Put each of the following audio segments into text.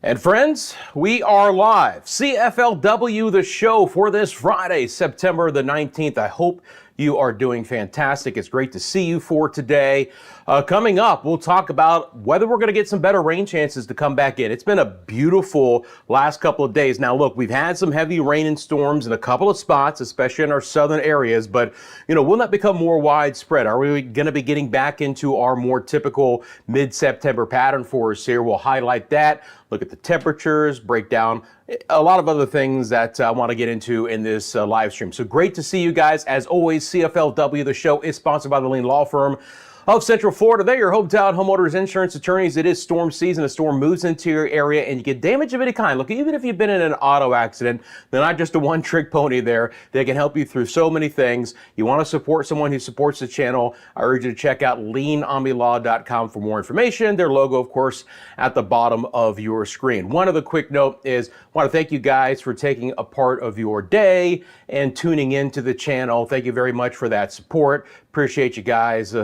And friends, we are live. CFLW, the show for this Friday, September the 19th. I hope you are doing fantastic. It's great to see you for today. Coming up, we'll talk about whether we're going to get some better rain chances to come back in. It's been a beautiful last couple of days. Now, look, we've had some heavy rain and storms in a couple of spots, especially in our southern areas, but, will that become more widespread? Are we going to be getting back into our more typical mid-September pattern for us here? We'll highlight that, look at the temperatures, break down a lot of other things that I want to get into in this live stream. So great to see you guys. As always, CFLW, the show is sponsored by the Lean Law Firm of Central Florida. They're your hometown homeowners insurance attorneys. It is storm season. A storm moves into your area and you get damage of any kind. Look, even if you've been in an auto accident, they're not just a one-trick pony there. They can help you through so many things. You want to support someone who supports the channel, I urge you to check out leanomnilaw.com for more information. Their logo, of course, at the bottom of your screen. One other quick note is I want to thank you guys for taking a part of your day and tuning into the channel. Thank you very much for that support. Appreciate you guys.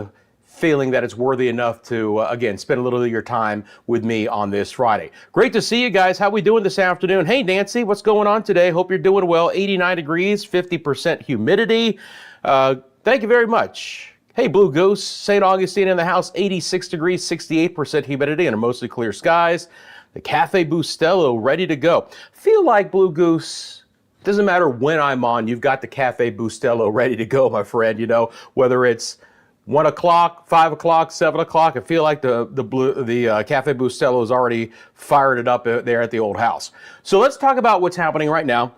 Feeling that it's worthy enough to, again, spend a little of your time with me on this Friday. Great to see you guys. How we doing this afternoon? Hey, Nancy, what's going on today? Hope you're doing well. 89 degrees, 50% humidity. Thank you very much. Hey, Blue Goose, St. Augustine in the house, 86 degrees, 68% humidity, and mostly clear skies. The Cafe Bustelo ready to go. Feel like, Blue Goose, doesn't matter when I'm on, you've got the Cafe Bustelo ready to go, my friend. Whether it's 1 o'clock, 5 o'clock, 7 o'clock. I feel like the Cafe Bustelo has already fired it up there at the old house. So let's talk about what's happening right now.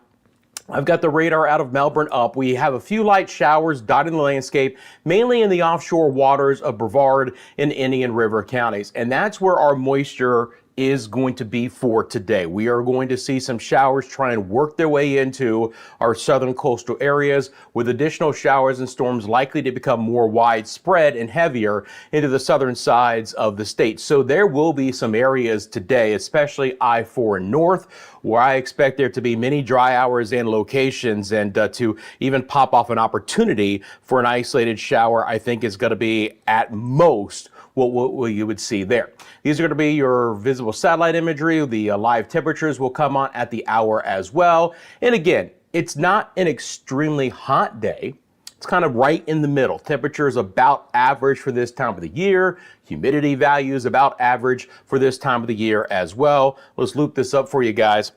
I've got the radar out of Melbourne up. We have a few light showers dotting the landscape, mainly in the offshore waters of Brevard and Indian River counties. And that's where our moisture is going to be for today. We are going to see some showers try and work their way into our southern coastal areas, with additional showers and storms likely to become more widespread and heavier into the southern sides of the state. So there will be some areas today, especially I-4 and north, where I expect there to be many dry hours and locations, and to even pop off an opportunity for an isolated shower, I think is going to be at most what you would see there. These are going to be your visible satellite imagery. The live temperatures will come on at the hour as well. And again, it's not an extremely hot day. It's kind of right in the middle. Temperature is about average for this time of the year. Humidity values about average for this time of the year as well. Let's loop this up for you guys,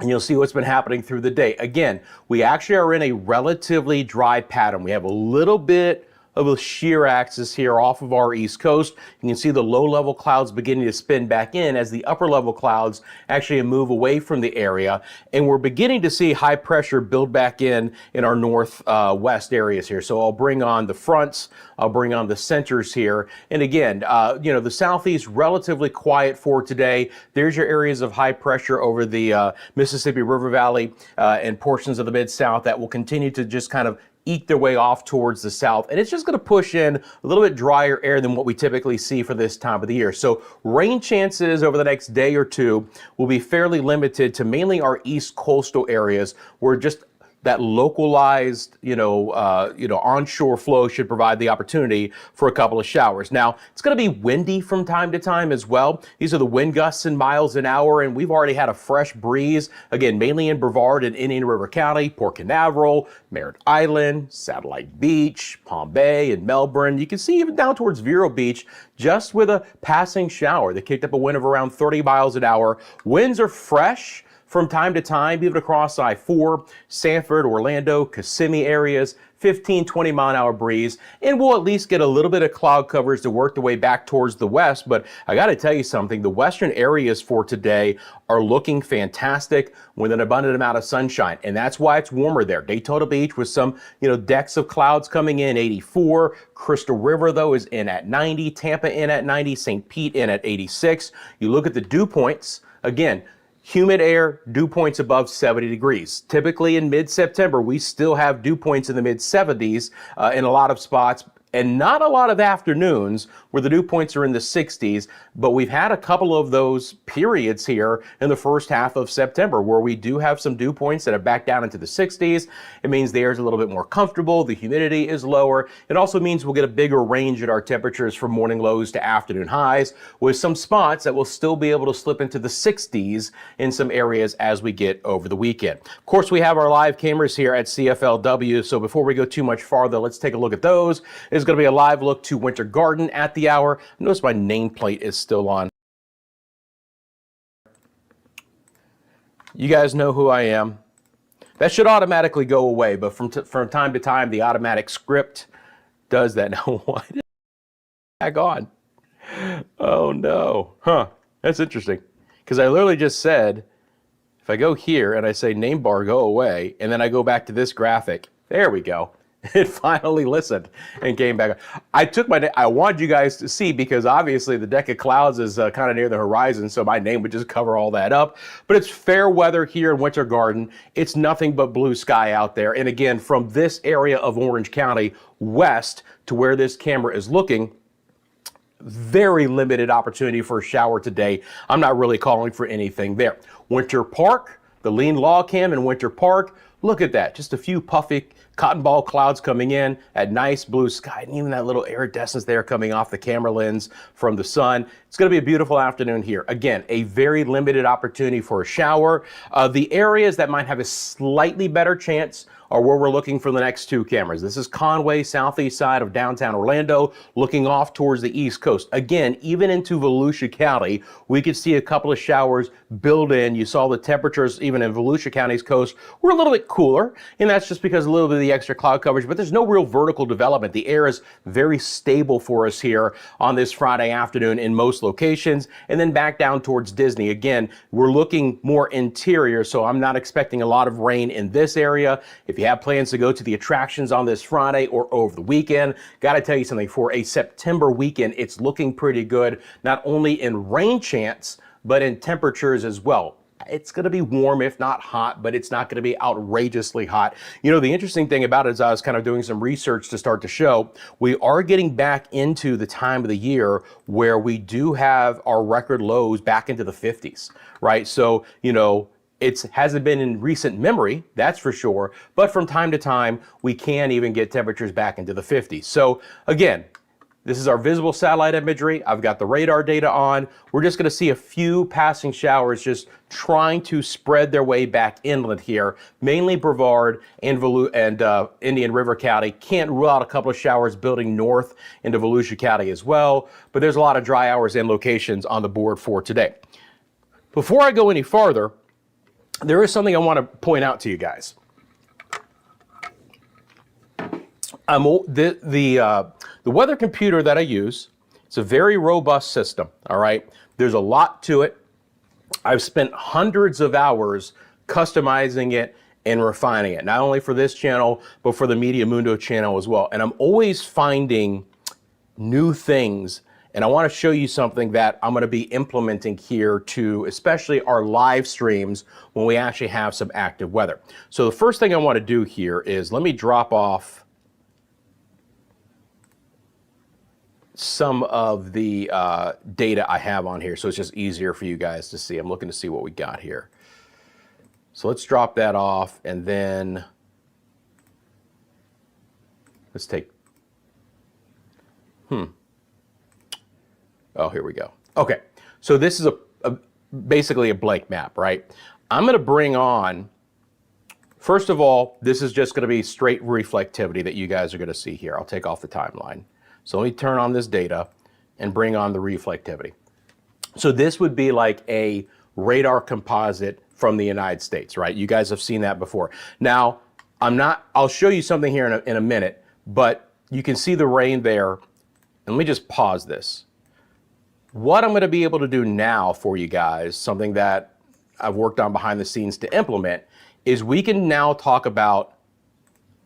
and you'll see what's been happening through the day. Again, we actually are in a relatively dry pattern. We have a little bit of a shear axis here off of our east coast. You can see the low-level clouds beginning to spin back in as the upper-level clouds actually move away from the area, and we're beginning to see high pressure build back in our northwest areas here. So I'll bring on the fronts, I'll bring on the centers here, and again, the southeast relatively quiet for today. There's your areas of high pressure over the Mississippi River Valley and portions of the mid-south that will continue to just kind of eke their way off towards the south, and it's just going to push in a little bit drier air than what we typically see for this time of the year. So rain chances over the next day or two will be fairly limited to mainly our east coastal areas, where just that localized, onshore flow should provide the opportunity for a couple of showers. Now, it's going to be windy from time to time as well. These are the wind gusts in miles an hour, and we've already had a fresh breeze, again, mainly in Brevard and Indian River County, Port Canaveral, Merritt Island, Satellite Beach, Palm Bay, and Melbourne. You can see even down towards Vero Beach, just with a passing shower. They kicked up a wind of around 30 miles an hour. Winds are fresh from time to time, even across I-4, Sanford, Orlando, Kissimmee areas, 15, 20 mile an hour breeze, and we'll at least get a little bit of cloud coverage to work their way back towards the west. But I got to tell you something, the western areas for today are looking fantastic with an abundant amount of sunshine, and that's why it's warmer there. Daytona Beach with some, decks of clouds coming in, 84. Crystal River, though, is in at 90. Tampa in at 90. St. Pete in at 86. You look at the dew points, again, humid air, dew points above 70 degrees. Typically in mid-September, we still have dew points in the mid-70s in a lot of spots. and not a lot of afternoons where the dew points are in the 60s, but we've had a couple of those periods here in the first half of September where we do have some dew points that are back down into the 60s. It means the air is a little bit more comfortable, the humidity is lower. It also means we'll get a bigger range in our temperatures from morning lows to afternoon highs, with some spots that will still be able to slip into the 60s in some areas as we get over the weekend. Of course, we have our live cameras here at CFLW, so before we go too much farther, let's take a look at those. It's going to be a live look to Winter Garden at the hour. Notice my nameplate is still on. You guys know who I am. That should automatically go away, but from time to time, the automatic script does that. Now, why did it back on? Oh no. Huh. That's interesting. Because I literally just said, if I go here and I say name bar, go away, and then I go back to this graphic, there we go. It finally listened and came back. I wanted you guys to see, because obviously the deck of clouds is kind of near the horizon, so my name would just cover all that up. But it's fair weather here in Winter Garden. It's nothing but blue sky out there. And again, from this area of Orange County west to where this camera is looking, very limited opportunity for a shower today. I'm not really calling for anything there. Winter Park, the lean log cam in Winter Park, look at that. Just a few puffy cotton ball clouds coming in at nice blue sky, and even that little iridescence there coming off the camera lens from the sun. It's going to be a beautiful afternoon here. Again, a very limited opportunity for a shower. The areas that might have a slightly better chance are where we're looking for the next two cameras. This is Conway, southeast side of downtown Orlando, looking off towards the East Coast. Again, even into Volusia County, we could see a couple of showers build in. You saw the temperatures, even in Volusia County's coast, were a little bit cooler, and that's just because a little bit of the extra cloud coverage, but there's no real vertical development. The air is very stable for us here on this Friday afternoon in most locations, and then back down towards Disney. Again, we're looking more interior, so I'm not expecting a lot of rain in this area. If you have plans to go to the attractions on this Friday or over the weekend, got to tell you something, for a September weekend, it's looking pretty good, not only in rain chance, but in temperatures as well. It's going to be warm, if not hot, but it's not going to be outrageously hot. You know, the interesting thing about it is I was kind of doing some research to start the show. We are getting back into the time of the year where we do have our record lows back into the 50s, right? So, you know, it hasn't been in recent memory, that's for sure, but from time to time, we can even get temperatures back into the 50s. So again, this is our visible satellite imagery. I've got the radar data on. We're just gonna see a few passing showers just trying to spread their way back inland here, mainly Brevard and Indian River County. Can't rule out a couple of showers building north into Volusia County as well, but there's a lot of dry hours and locations on the board for today. Before I go any farther, there is something I want to point out to you guys. The weather computer that I use, it's a very robust system, all right? There's a lot to it. I've spent hundreds of hours customizing it and refining it, not only for this channel, but for the Media Mundo channel as well. And I'm always finding new things, and I want to show you something that I'm going to be implementing here to especially our live streams when we actually have some active weather. So the first thing I want to do here is let me drop off some of the data I have on here, so it's just easier for you guys to see. I'm looking to see what we got here. So let's drop that off, and then let's take, oh, here we go. Okay, so this is basically a blank map, right? I'm gonna bring on, first of all, this is just gonna be straight reflectivity that you guys are gonna see here. I'll take off the timeline. So let me turn on this data and bring on the reflectivity. So this would be like a radar composite from the United States, right? You guys have seen that before. Now, I'll show you something here in a minute, but you can see the rain there. And let me just pause this. What I'm gonna be able to do now for you guys, something that I've worked on behind the scenes to implement, is we can now talk about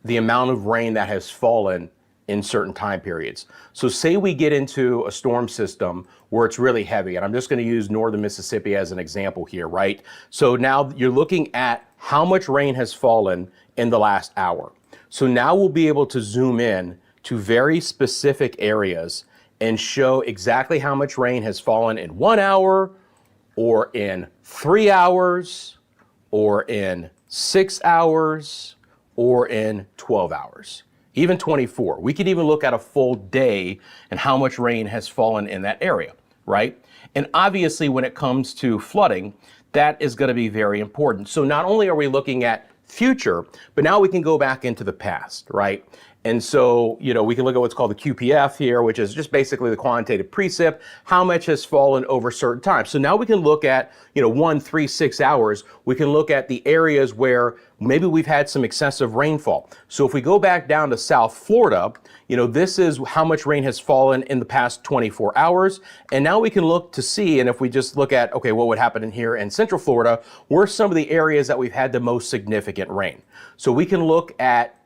the amount of rain that has fallen in certain time periods. So say we get into a storm system where it's really heavy, and I'm just gonna use northern Mississippi as an example here, right? So now you're looking at how much rain has fallen in the last hour. So now we'll be able to zoom in to very specific areas and show exactly how much rain has fallen in 1 hour, or in 3 hours, or in 6 hours, or in 12 hours, even 24. We could even look at a full day and how much rain has fallen in that area, right? And obviously when it comes to flooding, that is going to be very important. So not only are we looking at future, but now we can go back into the past, right? And so, we can look at what's called the QPF here, which is just basically the quantitative precip, how much has fallen over certain times. So now we can look at, 1, 3, 6 hours. We can look at the areas where maybe we've had some excessive rainfall. So if we go back down to South Florida, this is how much rain has fallen in the past 24 hours. And now we can look to see, and if we just look at, okay, what would happen in here in Central Florida, where some of the areas that we've had the most significant rain. So we can look at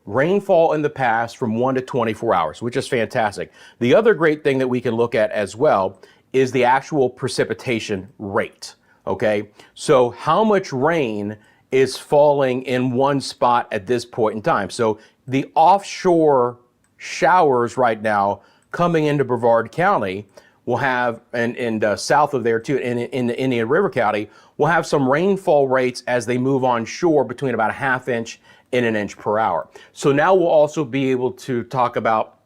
rainfall in the past from 1 to 24 hours, which is fantastic. The other great thing that we can look at as well is the actual precipitation rate, okay? So how much rain is falling in one spot at this point in time? So the offshore showers right now coming into Brevard County will have, and south of there too, in the Indian River County, will have some rainfall rates as they move on shore between about a ½ inch and 1 inch per hour. So now we'll also be able to talk about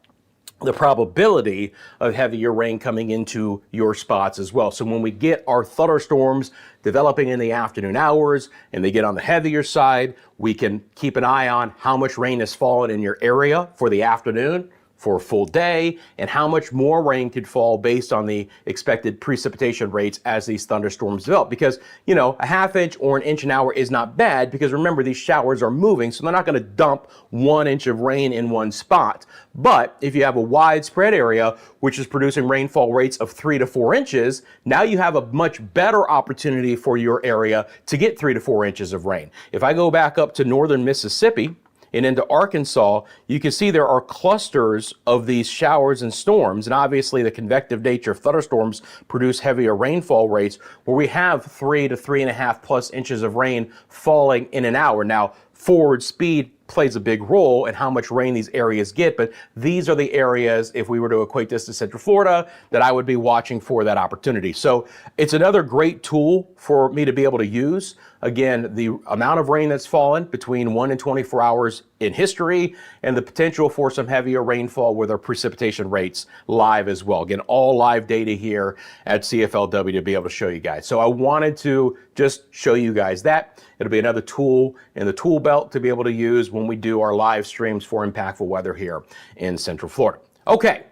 the probability of heavier rain coming into your spots as well. So when we get our thunderstorms developing in the afternoon hours and they get on the heavier side, we can keep an eye on how much rain has fallen in your area for the afternoon, for a full day, and how much more rain could fall based on the expected precipitation rates as these thunderstorms develop. Because, a ½ inch or 1 inch an hour is not bad, because remember, these showers are moving, so they're not going to dump 1 inch of rain in one spot. But if you have a widespread area which is producing rainfall rates of 3 to 4 inches, now you have a much better opportunity for your area to get 3 to 4 inches of rain. If I go back up to northern Mississippi and into Arkansas, you can see there are clusters of these showers and storms, and obviously the convective nature of thunderstorms produce heavier rainfall rates, where we have 3 to 3.5 plus inches of rain falling in an hour. Now, forward speed plays a big role in how much rain these areas get, but these are the areas, if we were to equate this to Central Florida, that I would be watching for that opportunity. So it's another great tool for me to be able to use. Again, the amount of rain that's fallen between 1 and 24 hours in history, and the potential for some heavier rainfall with our precipitation rates live as well. Again, all live data here at CFLW to be able to show you guys. So I wanted to just show you guys that. It'll be another tool in the tool belt to be able to use when we do our live streams for impactful weather here in Central Florida. Okay,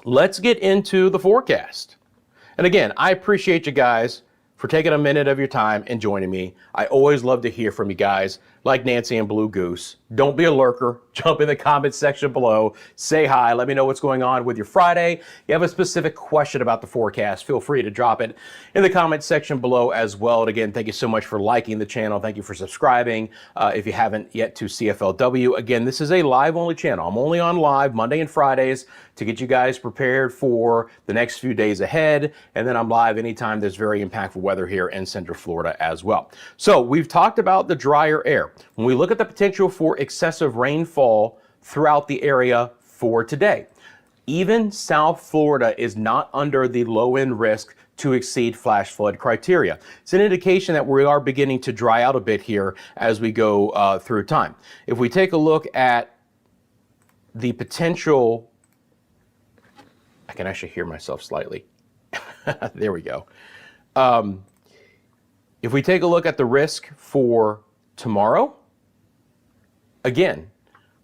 let's get into the forecast. And again, I appreciate you guys for taking a minute of your time and joining me. I always love to hear from you guys, like Nancy and Blue Goose. Don't be a lurker. Jump in the comments section below. Say hi. Let me know what's going on with your Friday. You have a specific question about the forecast, feel free to drop it in the comments section below as well. And again, thank you so much for liking the channel. Thank you for subscribing if you haven't yet to CFLW. Again, this is a live-only channel. I'm only on live Monday and Fridays to get you guys prepared for the next few days ahead. And then I'm live anytime there's very impactful weather here in Central Florida as well. So we've talked about the drier air. When we look at the potential for excessive rainfall throughout the area for today, even South Florida is not under the low-end risk to exceed flash flood criteria. It's an indication that we are beginning to dry out a bit here as we go through time. If we take a look at the potential, I can actually hear myself slightly. There we go. If we take a look at the risk for tomorrow, again,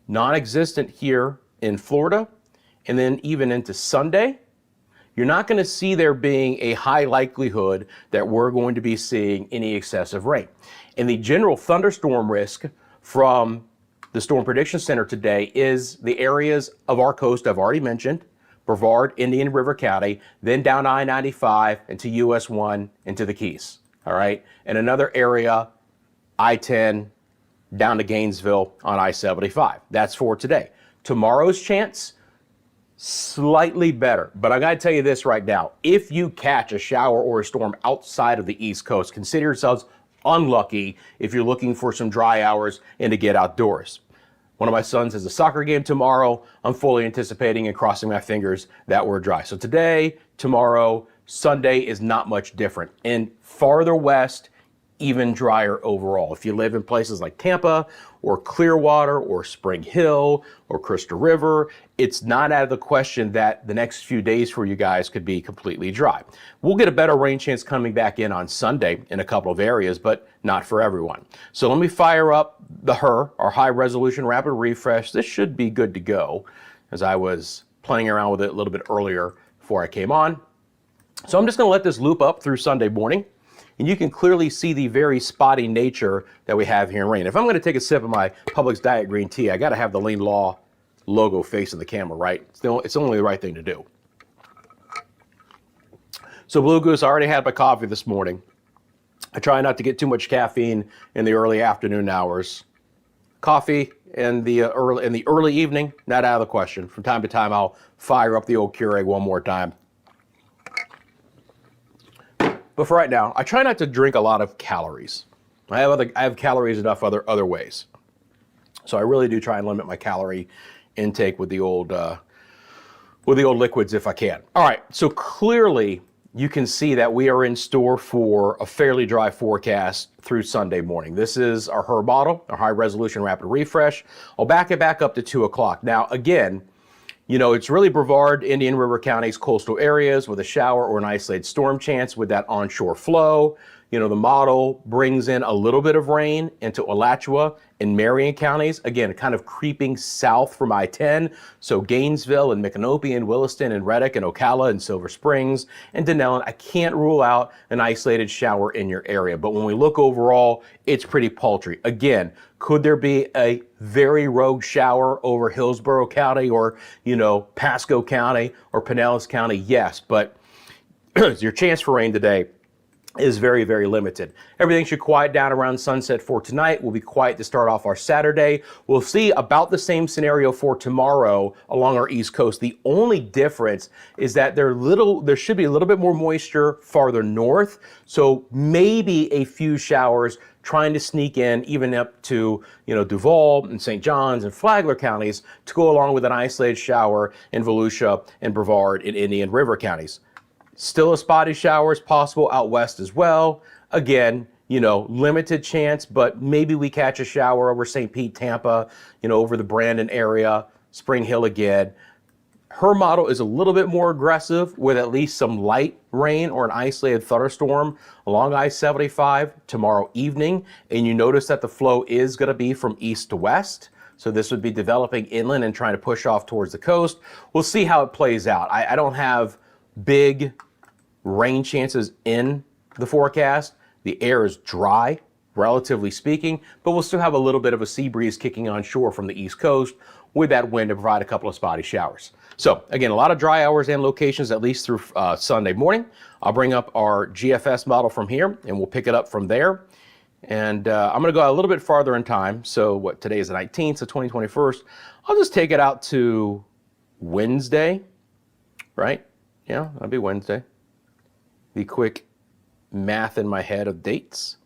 non-existent here in Florida, and then even into Sunday, you're not going to see there being a high likelihood that we're going to be seeing any excessive rain. And the general thunderstorm risk from the Storm Prediction Center today is the areas of our coast I've already mentioned, Brevard, Indian River County, then down I-95 into US 1 into the Keys, all right? And another area, I-10, down to Gainesville on I-75. That's for today. Tomorrow's chance, slightly better. But I gotta tell you this right now, if you catch a shower or a storm outside of the East Coast, consider yourselves unlucky if you're looking for some dry hours and to get outdoors. One of my sons has a soccer game tomorrow. I'm fully anticipating and crossing my fingers that we're dry. So today, tomorrow, Sunday is not much different. And farther west, even drier overall. If you live in places like Tampa or Clearwater or Spring Hill or Crystal River, it's not out of the question that the next few days for you guys could be completely dry. We'll get a better rain chance coming back in on Sunday in a couple of areas, but not for everyone. So let me fire up our high resolution rapid refresh. This should be good to go, as I was playing around with it a little bit earlier before I came on. So I'm just going to let this loop up through Sunday morning, and you can clearly see the very spotty nature that we have here in rain. If I'm going to take a sip of my Publix Diet Green Tea, I got to have the Lane Law logo facing the camera, right? It's only the right thing to do. So Blue Goose, I already had my coffee this morning. I try not to get too much caffeine in the early afternoon hours. Coffee in the early evening, not out of the question. From time to time, I'll fire up the old Keurig one more time. But for right now, I try not to drink a lot of calories. I have calories enough other ways. So I really do try and limit my calorie intake with the old liquids if I can. All right, so clearly you can see that we are in store for a fairly dry forecast through Sunday morning. This is our HER model, our high resolution rapid refresh. I'll back it back up to 2 o'clock. Now again, you know, it's really Brevard, Indian River counties, coastal areas with a shower or an isolated storm chance with that onshore flow. You know, the model brings in a little bit of rain into Alachua and Marion counties. Again, kind of creeping south from I-10. So Gainesville and Micanopy and Williston and Reddick and Ocala and Silver Springs and Denellen. I can't rule out an isolated shower in your area. But when we look overall, it's pretty paltry. Again, could there be a very rogue shower over Hillsborough County or, you know, Pasco County or Pinellas County? Yes, but your chance for rain today is very, very limited. Everything should quiet down around sunset for tonight. We'll be quiet to start off our Saturday. We'll see about the same scenario for tomorrow along our East Coast. The only difference is that there should be a little bit more moisture farther north. So maybe a few showers trying to sneak in even up to, you know, Duval and St. Johns and Flagler counties to go along with an isolated shower in Volusia and Brevard and Indian River counties. Still a spotty showers possible out west as well. Again, you know, limited chance, but maybe we catch a shower over St. Pete, Tampa, you know, over the Brandon area, Spring Hill again. Her model is a little bit more aggressive with at least some light rain or an isolated thunderstorm along I-75 tomorrow evening. And you notice that the flow is going to be from east to west. So this would be developing inland and trying to push off towards the coast. We'll see how it plays out. I don't have big rain chances in the forecast. The air is dry, relatively speaking, but we'll still have a little bit of a sea breeze kicking on shore from the East Coast with that wind to provide a couple of spotty showers. So again, a lot of dry hours and locations, at least through Sunday morning. I'll bring up our GFS model from here and we'll pick it up from there. And I'm going to go a little bit farther in time. So what, today is the 19th, so 21st. I'll just take it out to Wednesday, right? Yeah, that'll be Wednesday. The quick math in my head of dates.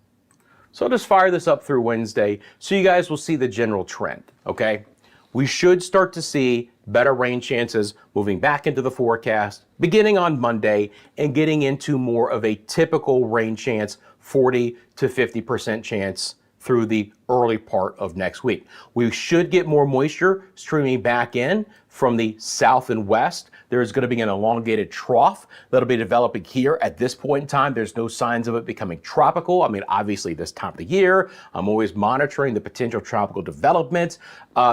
So I'll just fire this up through Wednesday so you guys will see the general trend, okay? We should start to see better rain chances moving back into the forecast beginning on Monday and getting into more of a typical rain chance, 40 to 50% chance through the early part of next week. We should get more moisture streaming back in from the south and west. There's going to be an elongated trough that'll be developing here at this point in time. There's no signs of it becoming tropical. I mean, obviously this time of the year, I'm always monitoring the potential tropical developments.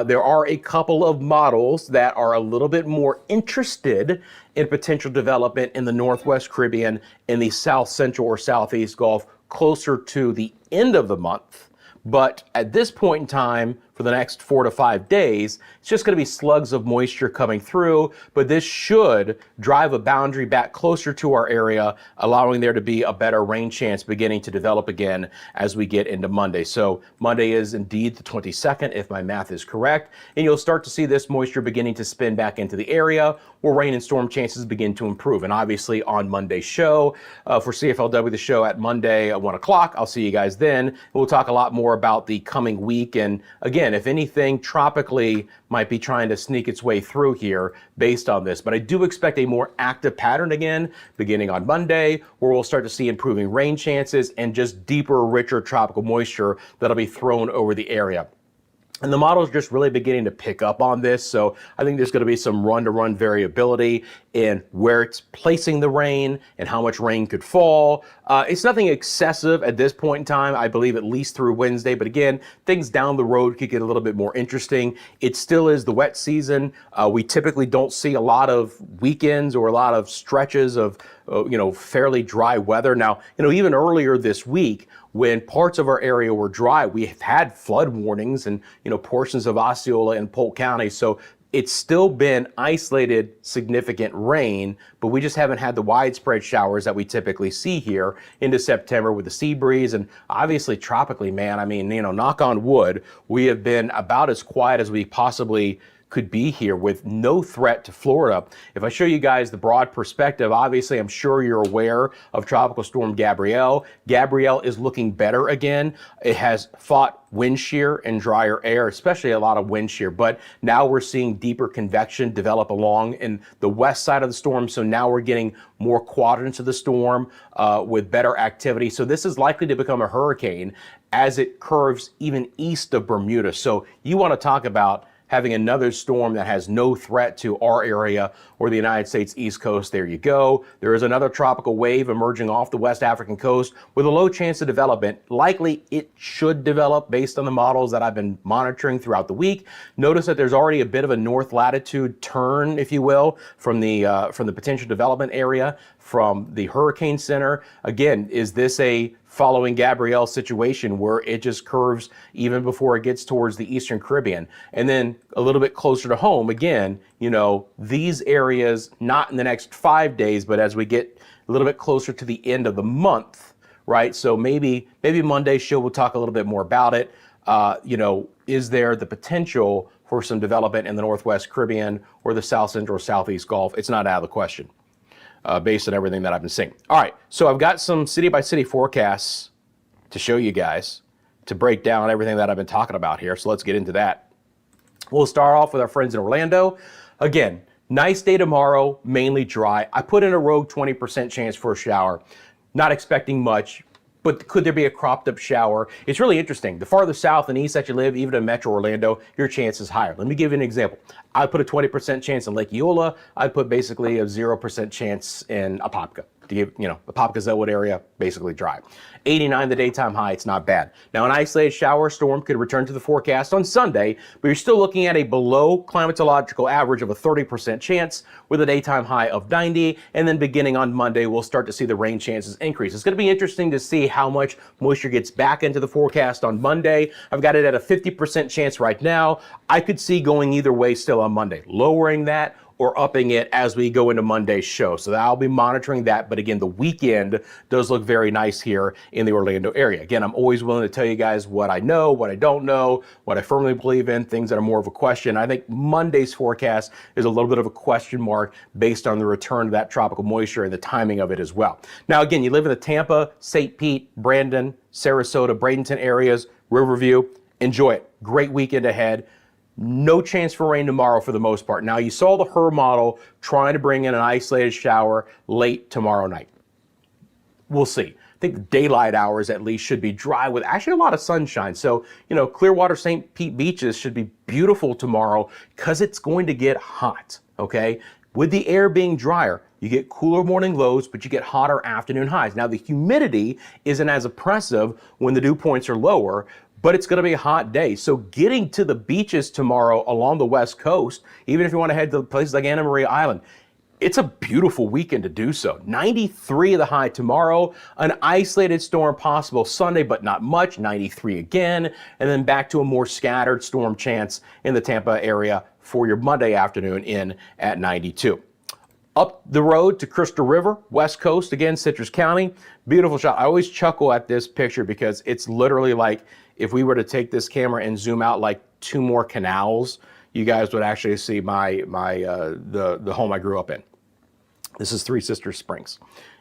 There are a couple of models that are a little bit more interested in potential development in the Northwest Caribbean, in the South Central or Southeast Gulf, closer to the end of the month. But at this point in time, for the next 4 to 5 days, it's just going to be slugs of moisture coming through, but this should drive a boundary back closer to our area, allowing there to be a better rain chance beginning to develop again as we get into Monday. So Monday is indeed the 22nd, if my math is correct, and you'll start to see this moisture beginning to spin back into the area where rain and storm chances begin to improve. And obviously on Monday's show, for CFLW, the show at Monday at 1 o'clock, I'll see you guys then. We'll talk a lot more about the coming week and again, again, if anything, tropically might be trying to sneak its way through here based on this. But I do expect a more active pattern again, beginning on Monday, where we'll start to see improving rain chances and just deeper, richer tropical moisture that'll be thrown over the area. And the model is just really beginning to pick up on this. So I think there's going to be some run-to-run variability in where it's placing the rain and how much rain could fall. It's nothing excessive at this point in time, I believe, at least through Wednesday. But again, things down the road could get a little bit more interesting. It still is the wet season. We typically don't see a lot of weekends or a lot of stretches of fairly dry weather. Now, even earlier this week, when parts of our area were dry, we have had flood warnings and, portions of Osceola and Polk County. So it's still been isolated, significant rain, but we just haven't had the widespread showers that we typically see here into September with the sea breeze. And obviously tropically, man, I mean, knock on wood, we have been about as quiet as we possibly could be here with no threat to Florida. If I show you guys the broad perspective, obviously I'm sure you're aware of Tropical Storm Gabrielle. Gabrielle is looking better again. It has fought wind shear and drier air, especially a lot of wind shear, but now we're seeing deeper convection develop along in the west side of the storm. So now we're getting more quadrants of the storm with better activity. So this is likely to become a hurricane as it curves even east of Bermuda. So you want to talk about having another storm that has no threat to our area or the United States East Coast. There you go. There is another tropical wave emerging off the West African coast with a low chance of development. Likely it should develop based on the models that I've been monitoring throughout the week. Notice that there's already a bit of a north latitude turn, if you will, from the potential development area from the hurricane center. Again, is this a following Gabrielle situation where it just curves even before it gets towards the Eastern Caribbean? And then a little bit closer to home, again, these areas, not in the next 5 days, but as we get a little bit closer to the end of the month, right? So maybe Monday's show we'll talk a little bit more about it. Is there the potential for some development in the Northwest Caribbean or the South Central, Southeast Gulf? It's not out of the question. Based on everything that I've been seeing. All right, so I've got some city-by-city forecasts to show you guys to break down everything that I've been talking about here. So let's get into that. We'll start off with our friends in Orlando. Again, nice day tomorrow, mainly dry. I put in a rogue 20% chance for a shower. Not expecting much, but could there be a cropped up shower? It's really interesting. The farther south and east that you live, even in Metro Orlando, your chance is higher. Let me give you an example. I put a 20% chance in Lake Eola. I put basically a 0% chance in Apopka. To give, Apopka's Elwood area, basically dry. 89 the daytime high, it's not bad. Now an isolated shower storm could return to the forecast on Sunday, but you're still looking at a below climatological average of a 30% chance with a daytime high of 90, and then beginning on Monday, we'll start to see the rain chances increase. It's gonna be interesting to see how much moisture gets back into the forecast on Monday. I've got it at a 50% chance right now. I could see going either way still on Monday, lowering that or upping it as we go into Monday's show. So I'll be monitoring that. But again, the weekend does look very nice here in the Orlando area. Again, I'm always willing to tell you guys what I know, what I don't know, what I firmly believe in, things that are more of a question. I think Monday's forecast is a little bit of a question mark based on the return of that tropical moisture and the timing of it as well. Now, again, you live in the Tampa, St. Pete, Brandon, Sarasota, Bradenton areas, Riverview, enjoy it. Great weekend ahead. No chance for rain tomorrow for the most part. Now, you saw the HRRR model trying to bring in an isolated shower late tomorrow night. We'll see. I think the daylight hours at least should be dry with actually a lot of sunshine. So, Clearwater, St. Pete beaches should be beautiful tomorrow because it's going to get hot, okay? With the air being drier, you get cooler morning lows, but you get hotter afternoon highs. Now, the humidity isn't as oppressive when the dew points are lower, but it's going to be a hot day. So getting to the beaches tomorrow along the West Coast, even if you want to head to places like Anna Maria Island, it's a beautiful weekend to do so. 93 the high tomorrow, an isolated storm possible Sunday, but not much, 93 again, and then back to a more scattered storm chance in the Tampa area for your Monday afternoon in at 92. Up the road to Crystal River, West Coast, again, Citrus County. Beautiful shot. I always chuckle at this picture because it's literally like if we were to take this camera and zoom out like 2 more canals, you guys would actually see the home I grew up in. This is Three Sisters Springs.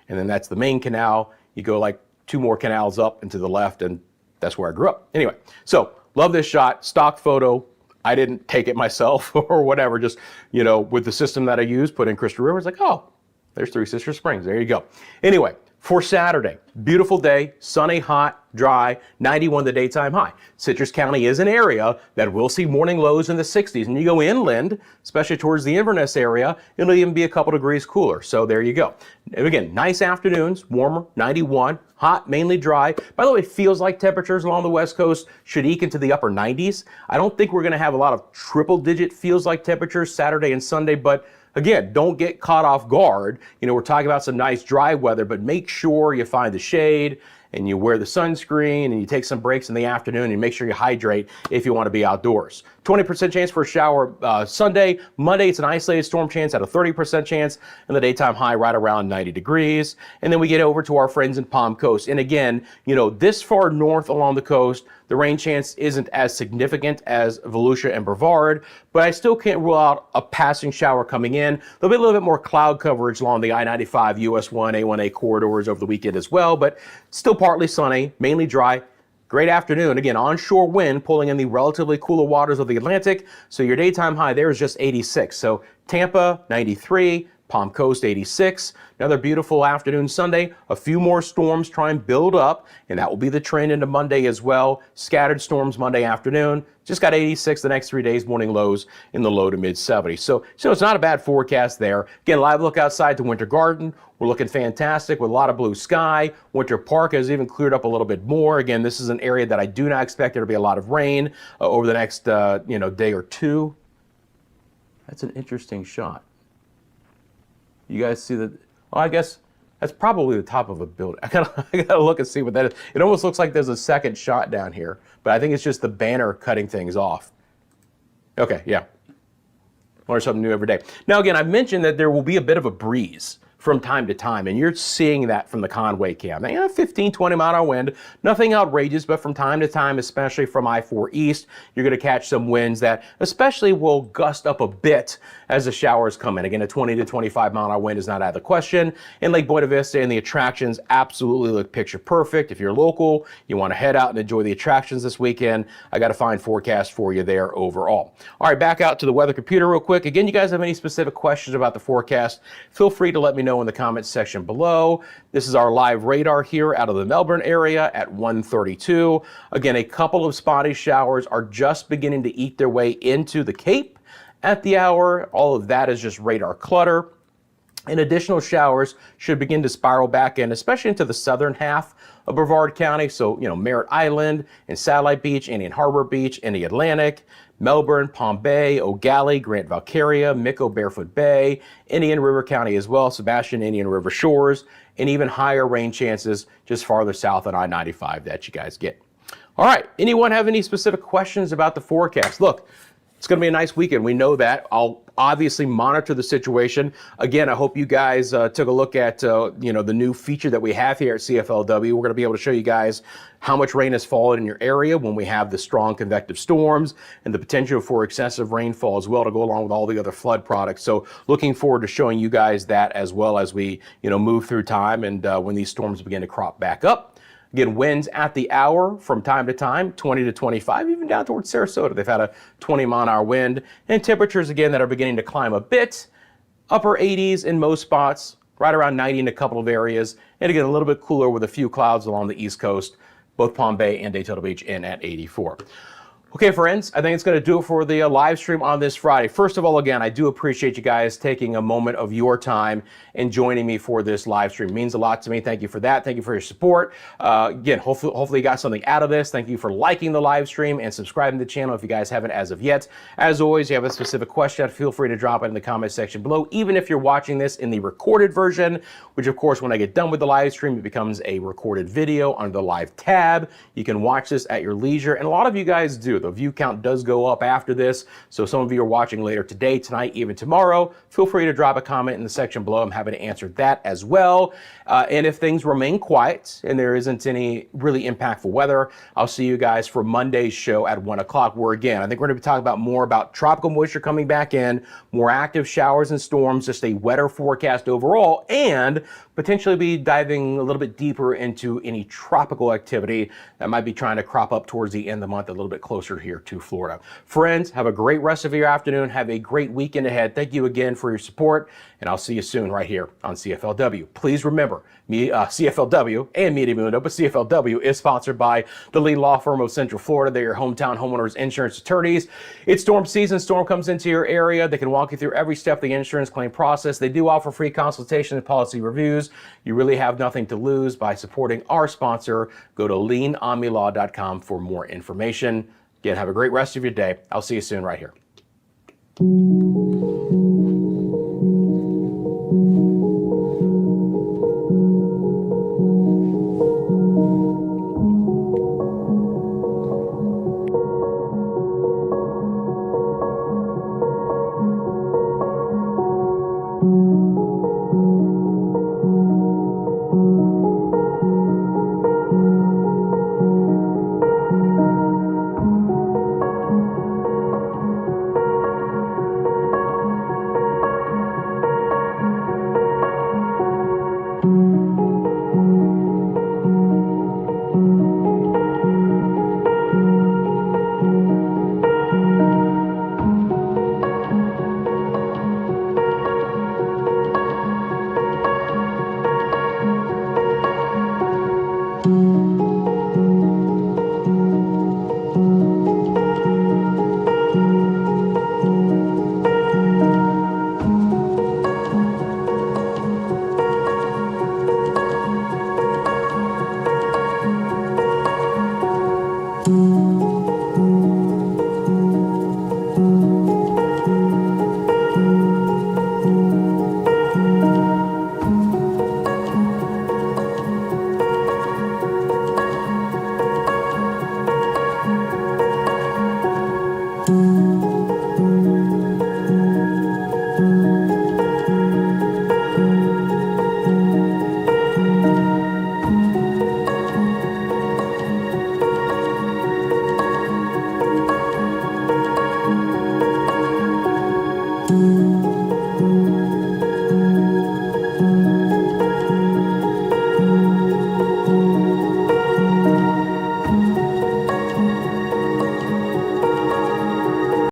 And then that's the main canal. You go like 2 more canals up and to the left, and that's where I grew up. Anyway, so love this shot, stock photo. I didn't take it myself or whatever, just, with the system that I use, put in Crystal River. It's like, oh, there's Three Sisters Springs. There you go. Anyway, for Saturday, beautiful day, sunny, hot, dry, 91 the daytime high. Citrus County is an area that will see morning lows in the 60s. And you go inland, especially towards the Inverness area, it'll even be a couple degrees cooler. So there you go. And again, nice afternoons, warmer, 91, hot, mainly dry. By the way, it feels like temperatures along the West Coast should eke into the upper 90s. I don't think we're going to have a lot of triple digit feels like temperatures Saturday and Sunday, but again, don't get caught off guard. We're talking about some nice dry weather, but make sure you find the shade and you wear the sunscreen and you take some breaks in the afternoon and make sure you hydrate if you want to be outdoors. 20% chance for a shower Sunday. Monday, it's an isolated storm chance at a 30% chance, and the daytime high right around 90 degrees. And then we get over to our friends in Palm Coast. And again, this far north along the coast, the rain chance isn't as significant as Volusia and Brevard, but I still can't rule out a passing shower coming in. There'll be a little bit more cloud coverage along the I-95, US 1, A1A corridors over the weekend as well, but still partly sunny, mainly dry. Great afternoon. Again, onshore wind pulling in the relatively cooler waters of the Atlantic. So your daytime high there is just 86. So Tampa, 93. Palm Coast, 86. Another beautiful afternoon Sunday. A few more storms try and build up, and that will be the trend into Monday as well. Scattered storms Monday afternoon. Just got 86 the next 3 days, morning lows in the low to mid 70s. So it's not a bad forecast there. Again, live look outside to Winter Garden. We're looking fantastic with a lot of blue sky. Winter Park has even cleared up a little bit more. Again, this is an area that I do not expect there to be a lot of rain over the next day or two. That's an interesting shot. You guys see that? Well, I guess that's probably the top of a building. I gotta look and see what that is. It almost looks like there's a second shot down here, but I think it's just the banner cutting things off. Okay, yeah. Learn something new every day. Now again, I mentioned that there will be a bit of a breeze from time to time, and you're seeing that from the Conway cam. Now, 15, 20 mile an hour wind, nothing outrageous, but from time to time, especially from I-4 East, you're gonna catch some winds that especially will gust up a bit as the showers come in. Again, a 20 to 25 mile an hour wind is not out of the question. In Lake Buena Vista and the attractions absolutely look picture perfect. If you're local, you wanna head out and enjoy the attractions this weekend, I got a fine forecast for you there overall. All right, back out to the weather computer real quick. Again, you guys have any specific questions about the forecast, feel free to let me know in the comments section below. This is our live radar here out of the Melbourne area at 1:32. Again, a couple of spotty showers are just beginning to eat their way into the Cape at the hour. All of that is just radar clutter. And additional showers should begin to spiral back in, especially into the southern half of Brevard County. So, Merritt Island and Satellite Beach, Indian Harbor Beach, in the Atlantic, Melbourne, Palm Bay, O'Galley, Grant Valkyria, Mico, Barefoot Bay, Indian River County as well, Sebastian, Indian River Shores, and even higher rain chances just farther south on I-95 that you guys get. All right, anyone have any specific questions about the forecast? Look, it's going to be a nice weekend. We know that. I'll obviously monitor the situation. Again, I hope you guys took a look at the new feature that we have here at CFLW. We're going to be able to show you guys how much rain has fallen in your area when we have the strong convective storms and the potential for excessive rainfall as well to go along with all the other flood products. So looking forward to showing you guys that as well as we move through time and when these storms begin to crop back up. Again, winds at the hour from time to time, 20 to 25, even down towards Sarasota. They've had a 20 mile an hour wind, and temperatures again that are beginning to climb a bit, upper 80s in most spots, right around 90 in a couple of areas, and again a little bit cooler with a few clouds along the East Coast, both Palm Bay and Daytona Beach in at 84. Okay, friends, I think it's going to do it for the live stream on this Friday. First of all, again, I do appreciate you guys taking a moment of your time and joining me for this live stream. It means a lot to me. Thank you for that. Thank you for your support. Again, hopefully you got something out of this. Thank you for liking the live stream and subscribing to the channel if you guys haven't as of yet. As always, you have a specific question, feel free to drop it in the comment section below, even if you're watching this in the recorded version, which of course, when I get done with the live stream, it becomes a recorded video under the live tab. You can watch this at your leisure, and a lot of you guys do. The view count does go up after this, so some of you are watching later today, tonight, even tomorrow. Feel free to drop a comment in the section below. I'm happy to answer that as well. And if things remain quiet and there isn't any really impactful weather, I'll see you guys for Monday's show at 1 o'clock, where again, I think we're going to be talking about more about tropical moisture coming back in, more active showers and storms, just a wetter forecast overall, and potentially be diving a little bit deeper into any tropical activity that might be trying to crop up towards the end of the month, a little bit closer here to Florida. Friends, have a great rest of your afternoon. Have a great weekend ahead. Thank you again for your support, and I'll see you soon right here on CFLW. Please remember, CFLW and Media Mundo, but CFLW is sponsored by the lead law firm of Central Florida. They're your hometown homeowners insurance attorneys. It's storm season. Storm comes into your area. They can walk you through every step of the insurance claim process. They do offer free consultation and policy reviews. You really have nothing to lose by supporting our sponsor. Go to leanomnilaw.com for more information. Again, have a great rest of your day. I'll see you soon right here.